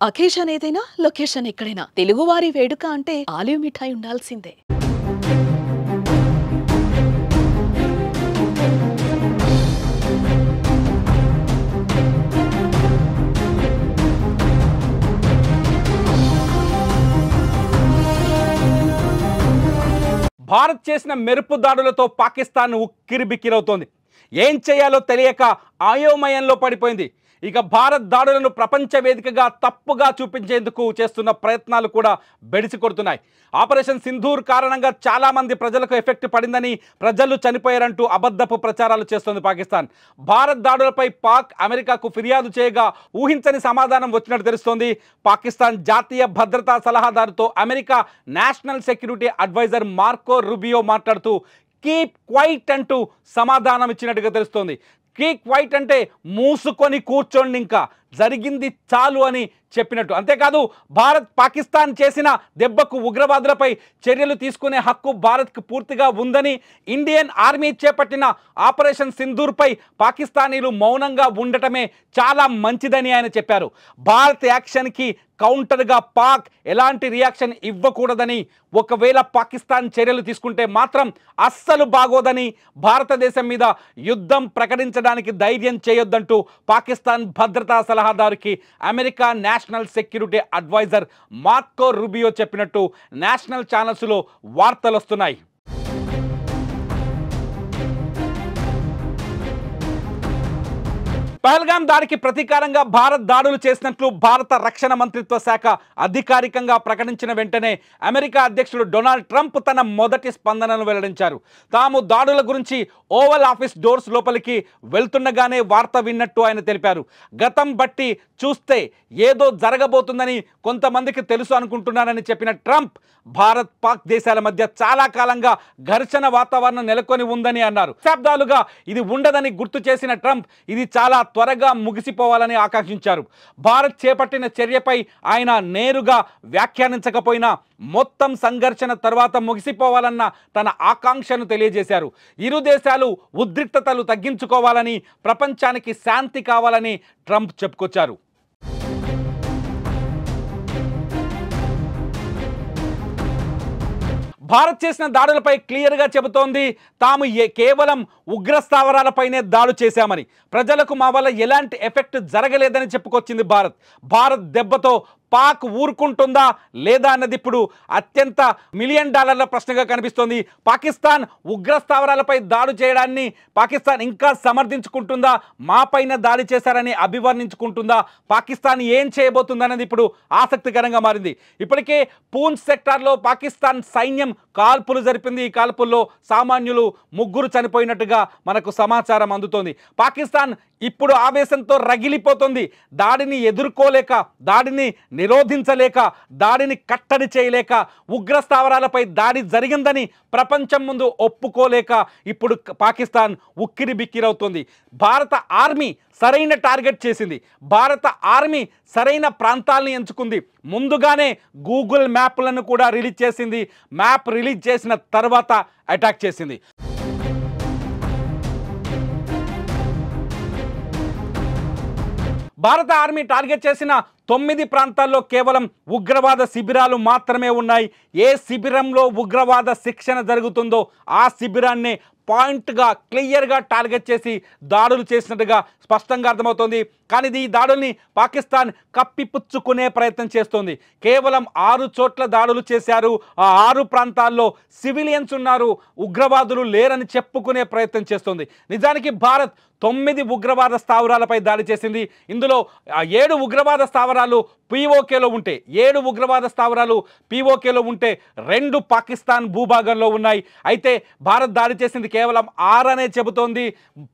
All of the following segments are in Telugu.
అకేషన్ ఏదైనా లొకేషన్ ఎక్కడైనా తెలుగువారి వేడుక అంటే ఆలివ్ మిఠాయి ఉండాల్సిందే. భారత్ చేసిన మెరుపు దాడులతో పాకిస్తాన్ ఉక్కిరిబిక్కిరవుతోంది. ఏం చేయాలో తెలియక అయోమయంలో పడిపోయింది. ఇక భారత్ దాడులను ప్రపంచ వేదికగా తప్పుగా చూపించేందుకు చేస్తున్న ప్రయత్నాలు కూడా బెడిసి కొడుతున్నాయి. ఆపరేషన్ సింధూర్ కారణంగా చాలామంది ప్రజలకు ఎఫెక్ట్ పడిందని, ప్రజలు చనిపోయారంటూ అబద్ధపు ప్రచారాలు చేస్తోంది పాకిస్తాన్. భారత్ దాడులపై పాక్ అమెరికాకు ఫిర్యాదు చేయగా ఊహించని సమాధానం వచ్చినట్టు తెలుస్తోంది. పాకిస్తాన్ జాతీయ భద్రతా సలహాదారుతో America national security adviser Marco Rubio మాట్లాడుతూ కీప్ క్వైట్ అంటూ సమాధానం ఇచ్చినట్టుగా తెలుస్తోంది. కీప్ క్వైట్ అంటే మూసుకొని కూర్చోండి, ఇంకా జరిగింది చాలు అని చెప్పినట్టు. అంతేకాదు భారత్ పాకిస్తాన్ చేసిన దెబ్బకు ఉగ్రవాదులపై చర్యలు తీసుకునే హక్కు భారత్కు పూర్తిగా ఉందని, ఇండియన్ ఆర్మీ చేపట్టిన ఆపరేషన్ సింధూర్పై పాకిస్తానీలు మౌనంగా ఉండటమే చాలా మంచిదని ఆయన చెప్పారు. భారత్ యాక్షన్కి కౌంటర్గా పాక్ ఎలాంటి రియాక్షన్ ఇవ్వకూడదని, ఒకవేళ పాకిస్తాన్ చర్యలు తీసుకుంటే మాత్రం అస్సలు బాగోదని, భారతదేశం మీద యుద్ధం ప్రకటించడానికి ధైర్యం చేయొద్దంటూ పాకిస్తాన్ భద్రతా సలహాదారుకి America national security adviser Marco Rubio చెప్పినట్టు నేషనల్ ఛానల్స్లో వార్తలు వస్తున్నాయి. పహల్గాం దాడికి ప్రతీకారంగా భారత్ దాడులు చేసినట్లు భారత రక్షణ మంత్రిత్వ శాఖ అధికారికంగా ప్రకటించిన వెంటనే అమెరికా అధ్యక్షుడు డొనాల్డ్ ట్రంప్ తన మొదటి స్పందనను వెల్లడించారు. తాము దాడుల గురించి ఓవల్ ఆఫీస్ డోర్స్ లోపలికి వెళ్తుండగానే వార్త విన్నట్టు ఆయన తెలిపారు. గతం బట్టి చూస్తే ఏదో జరగబోతుందని కొంతమందికి తెలుసు అనుకుంటున్నారని చెప్పిన ట్రంప్, భారత్ పాక్ దేశాల మధ్య చాలా కాలంగా ఘర్షణ వాతావరణం నెలకొని ఉందని అన్నారు. దశాబ్దాలుగా ఇది ఉండదని గుర్తు చేసిన ట్రంప్ ఇది చాలా త్వరగా ముగిసిపోవాలని ఆకాంక్షించారు. భారత్ చేపట్టిన చర్యపై ఆయన నేరుగా వ్యాఖ్యానించకపోయినా మొత్తం సంఘర్షణ తర్వాత ముగిసిపోవాలన్న తన ఆకాంక్షను తెలియజేశారు. ఇరు దేశాలు ఉద్రిక్తతలు తగ్గించుకోవాలని, ప్రపంచానికి శాంతి కావాలని ట్రంప్ చెప్పుకొచ్చారు. భారత్ చేసిన దాడులపై క్లియర్గా చెబుతోంది, తాము కేవలం ఉగ్ర స్థావరాలపైనే దాడి చేశామని, ప్రజలకు మా వల్ల ఎలాంటి ఎఫెక్ట్ జరగలేదని చెప్పుకొచ్చింది భారత్ దెబ్బతో పాక్ ఊరుకుంటుందా లేదా అన్నది ఇప్పుడు అత్యంత $1 మిలియన్ ప్రశ్నగా కనిపిస్తోంది. పాకిస్తాన్ ఉగ్ర స్థావరాలపై దాడి చేయడాన్ని పాకిస్తాన్ ఇంకా సమర్థించుకుంటుందా, మాపైన దాడి చేశారని అభివర్ణించుకుంటుందా, పాకిస్తాన్ ఏం చేయబోతుందన్నది ఇప్పుడు ఆసక్తికరంగా మారింది. ఇప్పటికే పూంచ్ సెక్టార్లో పాకిస్తాన్ సైన్యం కాల్పులు జరిపింది. ఈ కాల్పుల్లో సామాన్యులు 3 చనిపోయినట్టుగా మనకు సమాచారం అందుతోంది. పాకిస్తాన్ ఇప్పుడు ఆవేశంతో రగిలిపోతుంది. దాడిని ఎదుర్కోలేక, దాడిని నిరోధించలేక, దాడిని కట్టడి చేయలేక, ఉగ్ర స్థావరాలపై దాడి జరిగిందని ప్రపంచం ముందు ఒప్పుకోలేక ఇప్పుడు పాకిస్తాన్ ఉక్కిరిబిక్కిరవుతుంది. భారత ఆర్మీ సరైన టార్గెట్ చేసింది. భారత ఆర్మీ సరైన ప్రాంతాలను ఎంచుకుంది. ముందుగానే గూగుల్ మ్యాప్లను కూడా రిలీజ్ చేసింది. మ్యాప్ రిలీజ్ చేసిన తర్వాత అటాక్ చేసింది. భారత ఆర్మీ టార్గెట్ చేసిన 9 ప్రాంతాల్లో కేవలం ఉగ్రవాద శిబిరాలు మాత్రమే ఉన్నాయి. ఏ శిబిరంలో ఉగ్రవాద శిక్షణ జరుగుతుందో ఆ శిబిరాన్నే పాయింట్గా క్లియర్గా టార్గెట్ చేసి దాడులు చేసినట్టుగా స్పష్టంగా అర్థమవుతోంది. కానీ ఈ దాడుల్ని పాకిస్తాన్ కప్పిపుచ్చుకునే ప్రయత్నం చేస్తోంది. కేవలం 6 చోట్ల దాడులు చేశారు. ఆ 6 ప్రాంతాల్లో సివిలియన్స్ ఉన్నారు, ఉగ్రవాదులు లేరని చెప్పుకునే ప్రయత్నం చేస్తోంది. నిజానికి భారత్ 9 ఉగ్రవాద స్థావరాలపై దాడి చేసింది. ఇందులో 7 ఉగ్రవాద స్థావరాలు పీఓకేలో ఉంటే, 7 ఉగ్రవాద స్థావరాలు పీఓకేలో ఉంటే 2 పాకిస్తాన్ భూభాగంలో ఉన్నాయి. అయితే భారత్ దాడి చేసింది కేవలం 6 అనే చెబుతోంది.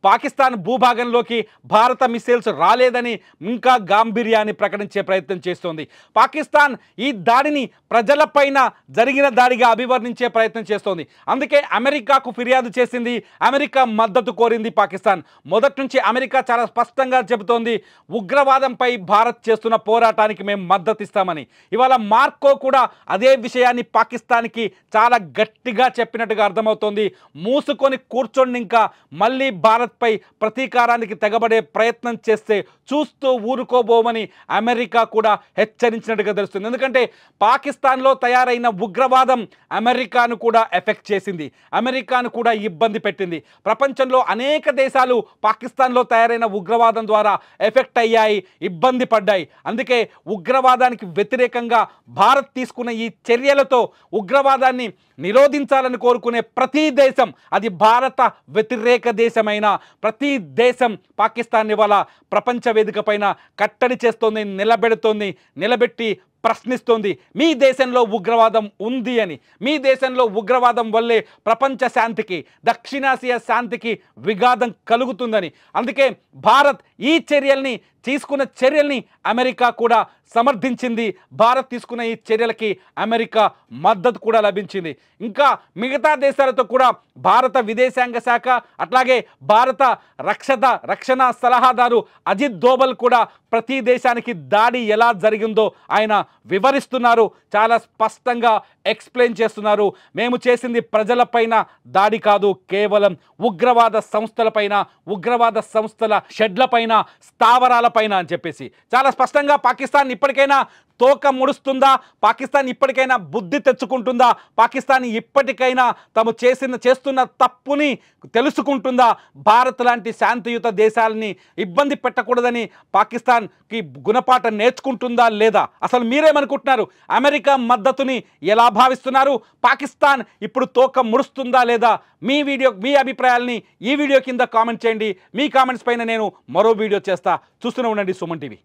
పాకిస్తాన్ భూభాగంలోకి భారత మిసైల్స్ రాలేదని ఇంకా గాంభీర్యాన్ని ప్రకటించే ప్రయత్నం చేస్తోంది. పాకిస్తాన్ ఈ దాడిని ప్రజలపైన జరిగిన దాడిగా అభివర్ణించే ప్రయత్నం చేస్తోంది. అందుకే అమెరికాకు ఫిర్యాదు చేసింది. అమెరికా మద్దతు కోరింది పాకిస్తాన్. మొదటి నుంచి అమెరికా చాలా స్పష్టంగా చెబుతోంది, ఉగ్రవాదంపై భారత్ చేస్తున్న పోరాటానికి మేము మద్దతు ఇస్తామని. ఇవాళ మార్కో కూడా అదే విషయాన్ని పాకిస్తాన్కి చాలా గట్టిగా చెప్పినట్టుగా అర్థమవుతోంది. మూసుకొని తలెత్తుకొని కూర్చొని ఇంకా మళ్ళీ భారత్పై ప్రతీకారానికి తెగబడే ప్రయత్నం చేస్తే చూస్తూ ఊరుకోబోమని అమెరికా కూడా హెచ్చరించినట్టుగా తెలుస్తుంది. ఎందుకంటే పాకిస్తాన్లో తయారైన ఉగ్రవాదం అమెరికాను కూడా ఎఫెక్ట్ చేసింది, అమెరికాను కూడా ఇబ్బంది పెట్టింది. ప్రపంచంలో అనేక దేశాలు పాకిస్తాన్లో తయారైన ఉగ్రవాదం ద్వారా ఎఫెక్ట్ అయ్యాయి, ఇబ్బంది పడ్డాయి. అందుకే ఉగ్రవాదానికి వ్యతిరేకంగా భారత్ తీసుకున్న ఈ చర్యలతో ఉగ్రవాదాన్ని నిరోధించాలని కోరుకునే ప్రతి దేశం, అది భారత వ్యతిరేక దేశమైన ప్రతి దేశం పాకిస్తాన్ ఇవాళ ప్రపంచ వేదిక పైన కట్టడి చేస్తోంది, నిలబెట్టి ప్రశ్నిస్తోంది. మీ దేశంలో ఉగ్రవాదం ఉంది అని, మీ దేశంలో ఉగ్రవాదం వల్లే ప్రపంచ శాంతికి, దక్షిణాసియా శాంతికి విఘాతం కలుగుతుందని. అందుకే భారత్ ఈ తీసుకున్న చర్యల్ని అమెరికా కూడా సమర్థించింది. భారత్ తీసుకున్న ఈ చర్యలకి అమెరికా మద్దతు కూడా లభించింది. ఇంకా మిగతా దేశాలతో కూడా భారత విదేశాంగ శాఖ, అట్లాగే భారత రక్షణ సలహాదారు అజిత్ దోవల్ కూడా ప్రతి దేశానికి దాడి ఎలా జరిగిందో ఆయన వివరిస్తున్నారు, చాలా స్పష్టంగా ఎక్స్ప్లెయిన్ చేస్తున్నారు. మేము చేసింది ప్రజలపైన దాడి కాదు, కేవలం ఉగ్రవాద సంస్థలపైన, ఉగ్రవాద సంస్థల షెడ్లపైన, స్థావరాలపైన అని చెప్పేసి చాలా స్పష్టంగా పాకిస్తాన్ ఇప్పటికైనా తోక ముడుస్తుందా, పాకిస్తాన్ ఇప్పటికైనా బుద్ధి తెచ్చుకుంటుందా, పాకిస్తాన్ ఇప్పటికైనా తాము చేస్తున్న తప్పుని తెలుసుకుంటుందా, భారత్ లాంటి శాంతియుత దేశాలని ఇబ్బంది పెట్టకూడదని పాకిస్తాన్కి గుణపాఠం నేర్చుకుంటుందా లేదా? అసలు మీరేమనుకుంటున్నారు? అమెరికా మద్దతుని ఎలా భావిస్తున్నారు? పాకిస్తాన్ ఇప్పుడు తోక ముడుస్తుందా లేదా? మీ అభిప్రాయాల్ని ఈ వీడియో కింద కామెంట్ చేయండి. మీ కామెంట్స్ పైన నేను మరో వీడియో చేస్తా. చూస్తూనే ఉండండి సుమన్ టీవీ.